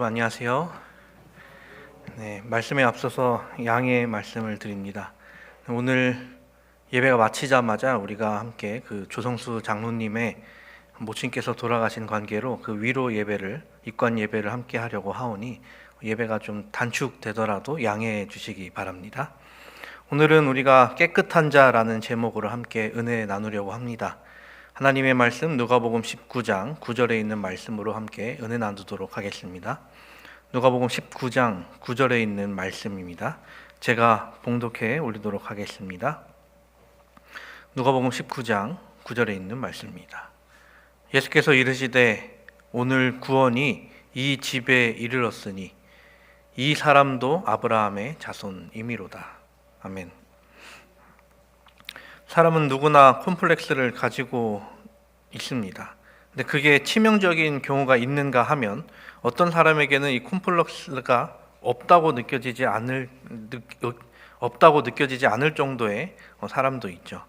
안녕하세요. 말씀에 앞서서 양해 말씀을 드립니다. 오늘 예배가 마치자마자 우리가 함께 그 조성수 장로님의 모친께서 돌아가신 관계로 그 위로 예배를, 입관 예배를 함께 하려고 하오니 예배가 좀 단축되더라도 양해해 주시기 바랍니다. 오늘은 우리가 깨끗한 자라는 제목으로 함께 은혜 나누려고 합니다. 하나님의 말씀 누가복음 19장 9절에 있는 말씀으로 함께 은혜 나누도록 하겠습니다. 누가복음 19장 9절에 있는 말씀입니다. 제가 봉독해 올리도록 하겠습니다. 누가복음 19장 9절에 있는 말씀입니다. 예수께서 이르시되 오늘 구원이 이 집에 이르렀으니 이 사람도 아브라함의 자손이미로다. 아멘. 사람은 누구나 콤플렉스를 가지고 있습니다. 근데 그게 치명적인 경우가 있는가 하면 어떤 사람에게는 이 콤플렉스가 없다고 느껴지지 않을 정도의 사람도 있죠.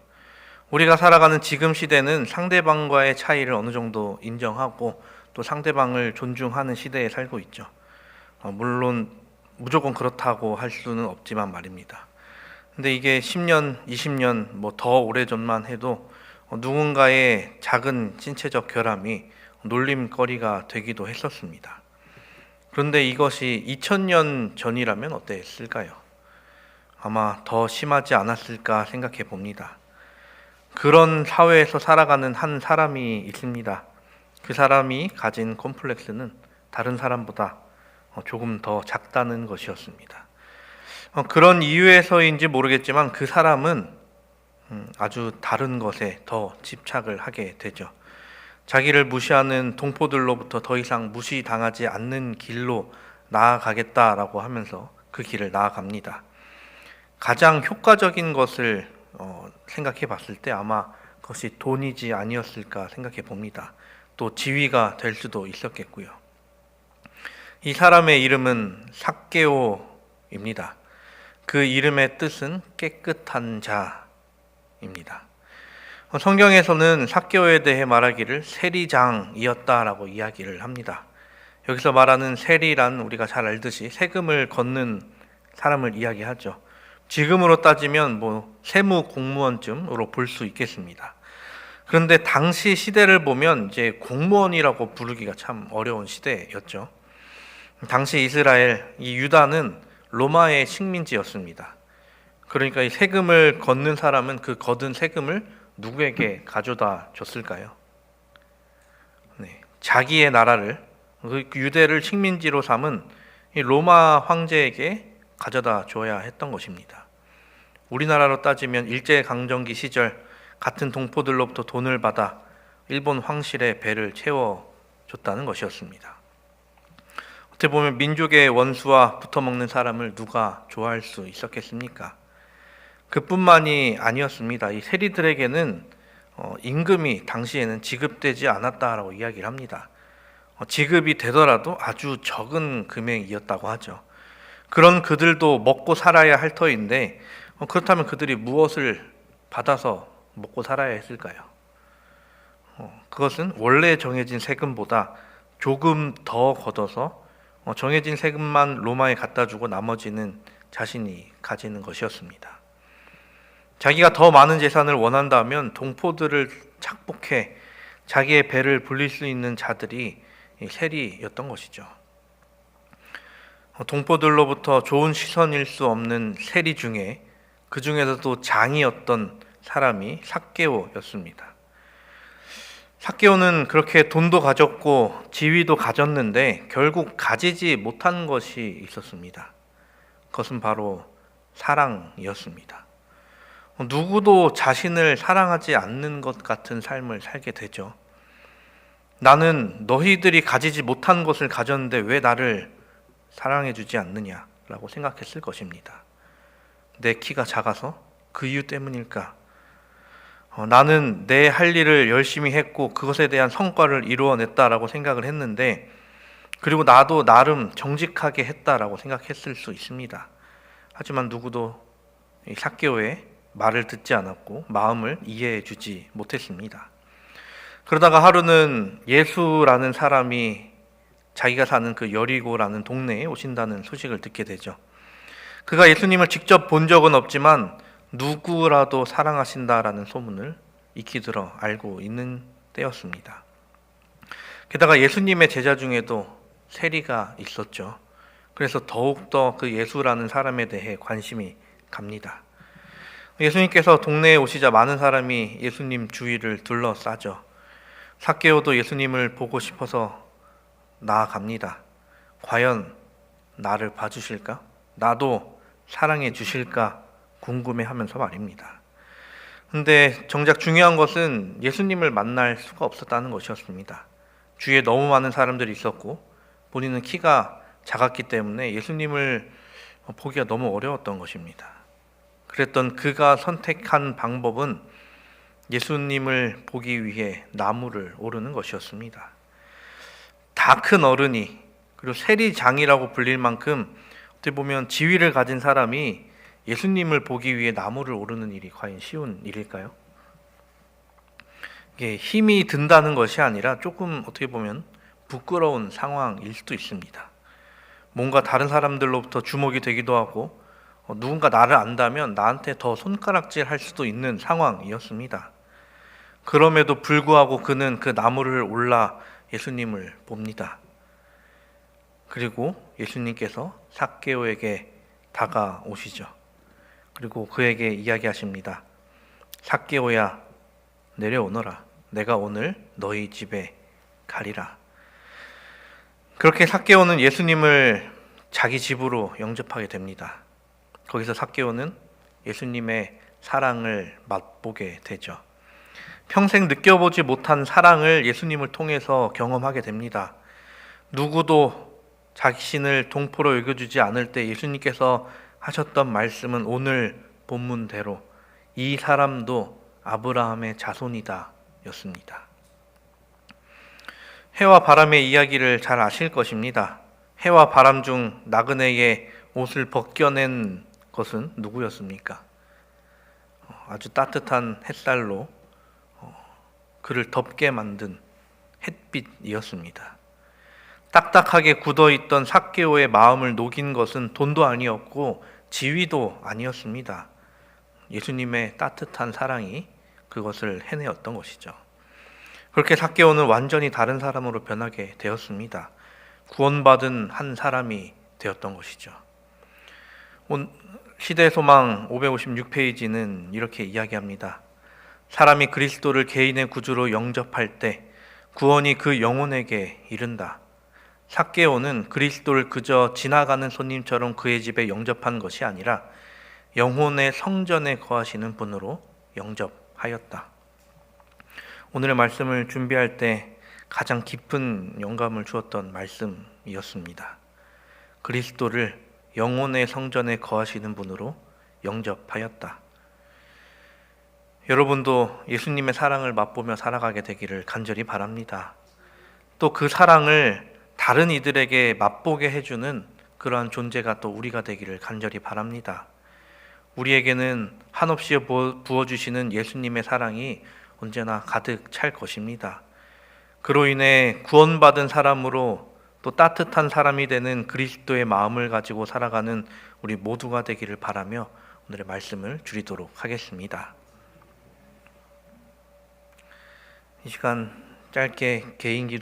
우리가 살아가는 지금 시대는 상대방과의 차이를 어느 정도 인정하고 또 상대방을 존중하는 시대에 살고 있죠. 물론 무조건 그렇다고 할 수는 없지만 말입니다. 근데 이게 10년, 20년 더 오래전만 해도 누군가의 작은 신체적 결함이 놀림거리가 되기도 했었습니다. 그런데 이것이 2000년 전이라면 어땠을까요? 아마 더 심하지 않았을까 생각해 봅니다. 그런 사회에서 살아가는 한 사람이 있습니다. 그 사람이 가진 콤플렉스는 다른 사람보다 조금 더 작다는 것이었습니다. 그런 이유에서인지 모르겠지만 그 사람은 아주 다른 것에 더 집착을 하게 되죠. 자기를 무시하는 동포들로부터 더 이상 무시당하지 않는 길로 나아가겠다라고 하면서 그 길을 나아갑니다. 가장 효과적인 것을 생각해 봤을 때 아마 그것이 돈이지 아니었을까 생각해 봅니다. 또 지위가 될 수도 있었겠고요. 이 사람의 이름은 삭개오입니다. 그 이름의 뜻은 깨끗한 자입니다. 성경에서는 삭개오에 대해 말하기를 세리장이었다라고 이야기를 합니다. 여기서 말하는 세리란 우리가 잘 알듯이 세금을 걷는 사람을 이야기하죠. 지금으로 따지면 세무 공무원쯤으로 볼 수 있겠습니다. 그런데 당시 시대를 보면 이제 공무원이라고 부르기가 참 어려운 시대였죠. 당시 이스라엘, 이 유다는 로마의 식민지였습니다. 그러니까 이 세금을 걷는 사람은 그 거둔 세금을 누구에게 가져다 줬을까요? 자기의 나라를, 그 유대를 식민지로 삼은 이 로마 황제에게 가져다 줘야 했던 것입니다. 우리나라로 따지면 일제강점기 시절 같은 동포들로부터 돈을 받아 일본 황실의 배를 채워줬다는 것이었습니다. 어떻게 보면 민족의 원수와 붙어먹는 사람을 누가 좋아할 수 있었겠습니까? 그뿐만이 아니었습니다. 이 세리들에게는 임금이 당시에는 지급되지 않았다라고 이야기를 합니다. 지급이 되더라도 아주 적은 금액이었다고 하죠. 그런 그들도 먹고 살아야 할 터인데 그렇다면 그들이 무엇을 받아서 먹고 살아야 했을까요? 그것은 원래 정해진 세금보다 조금 더 걷어서 정해진 세금만 로마에 갖다 주고 나머지는 자신이 가지는 것이었습니다. 자기가 더 많은 재산을 원한다면 동포들을 착복해 자기의 배를 불릴 수 있는 자들이 세리였던 것이죠. 동포들로부터 좋은 시선일 수 없는 세리 중에 그 중에서도 장이었던 사람이 삭개오였습니다. 삭개오는 그렇게 돈도 가졌고 지위도 가졌는데 결국 가지지 못한 것이 있었습니다. 그것은 바로 사랑이었습니다. 누구도 자신을 사랑하지 않는 것 같은 삶을 살게 되죠. 나는 너희들이 가지지 못한 것을 가졌는데 왜 나를 사랑해 주지 않느냐라고 생각했을 것입니다. 내 키가 작아서 그 이유 때문일까? 나는 내 할 일을 열심히 했고 그것에 대한 성과를 이루어냈다라고 생각을 했는데 그리고 나도 나름 정직하게 했다라고 생각했을 수 있습니다. 하지만 누구도 이 삭개오의 말을 듣지 않았고 마음을 이해해 주지 못했습니다. 그러다가 하루는 예수라는 사람이 자기가 사는 그 여리고라는 동네에 오신다는 소식을 듣게 되죠. 그가 예수님을 직접 본 적은 없지만 누구라도 사랑하신다라는 소문을 익히 들어 알고 있는 때였습니다. 게다가 예수님의 제자 중에도 세리가 있었죠. 그래서 더욱더 그 예수라는 사람에 대해 관심이 갑니다. 예수님께서 동네에 오시자 많은 사람이 예수님 주위를 둘러싸죠. 삭개오도 예수님을 보고 싶어서 나아갑니다. 과연 나를 봐주실까? 나도 사랑해 주실까? 궁금해하면서 말입니다. 근데 정작 중요한 것은 예수님을 만날 수가 없었다는 것이었습니다. 주위에 너무 많은 사람들이 있었고 본인은 키가 작았기 때문에 예수님을 보기가 너무 어려웠던 것입니다. 그랬던 그가 선택한 방법은 예수님을 보기 위해 나무를 오르는 것이었습니다. 다 큰 어른이, 그리고 세리장이라고 불릴 만큼 어떻게 보면 지위를 가진 사람이 예수님을 보기 위해 나무를 오르는 일이 과연 쉬운 일일까요? 이게 힘이 든다는 것이 아니라 조금 어떻게 보면 부끄러운 상황일 수도 있습니다. 뭔가 다른 사람들로부터 주목이 되기도 하고 누군가 나를 안다면 나한테 더 손가락질 할 수도 있는 상황이었습니다. 그럼에도 불구하고 그는 그 나무를 올라 예수님을 봅니다. 그리고 예수님께서 삭개오에게 다가오시죠. 그리고 그에게 이야기하십니다. 삭개오야, 내려오너라. 내가 오늘 너희 집에 가리라. 그렇게 삭개오는 예수님을 자기 집으로 영접하게 됩니다. 거기서 삭개오는 예수님의 사랑을 맛보게 되죠. 평생 느껴보지 못한 사랑을 예수님을 통해서 경험하게 됩니다. 누구도 자신을 동포로 여겨주지 않을 때 예수님께서 하셨던 말씀은 오늘 본문대로 이 사람도 아브라함의 자손이다 였습니다. 해와 바람의 이야기를 잘 아실 것입니다. 해와 바람 중 나그네의 옷을 벗겨낸 것은 누구였습니까? 아주 따뜻한 햇살로 그를 덥게 만든 햇빛이었습니다. 딱딱하게 굳어있던 삭개오의 마음을 녹인 것은 돈도 아니었고 지위도 아니었습니다. 예수님의 따뜻한 사랑이 그것을 해내었던 것이죠. 그렇게 삭개오는 완전히 다른 사람으로 변하게 되었습니다. 구원받은 한 사람이 되었던 것이죠. 시대소망 556페이지는 이렇게 이야기합니다. 사람이 그리스도를 개인의 구주로 영접할 때 구원이 그 영혼에게 이른다. 삭개오는 그리스도를 그저 지나가는 손님처럼 그의 집에 영접한 것이 아니라 영혼의 성전에 거하시는 분으로 영접하였다. 오늘의 말씀을 준비할 때 가장 깊은 영감을 주었던 말씀이었습니다. 그리스도를 영혼의 성전에 거하시는 분으로 영접하였다. 여러분도 예수님의 사랑을 맛보며 살아가게 되기를 간절히 바랍니다. 또 그 사랑을 다른 이들에게 맛보게 해주는 그러한 존재가 또 우리가 되기를 간절히 바랍니다. 우리에게는 한없이 부어주시는 예수님의 사랑이 언제나 가득 찰 것입니다. 그로 인해 구원받은 사람으로 또 따뜻한 사람이 되는 그리스도의 마음을 가지고 살아가는 우리 모두가 되기를 바라며 오늘의 말씀을 줄이도록 하겠습니다. 이 시간 짧게 개인 기도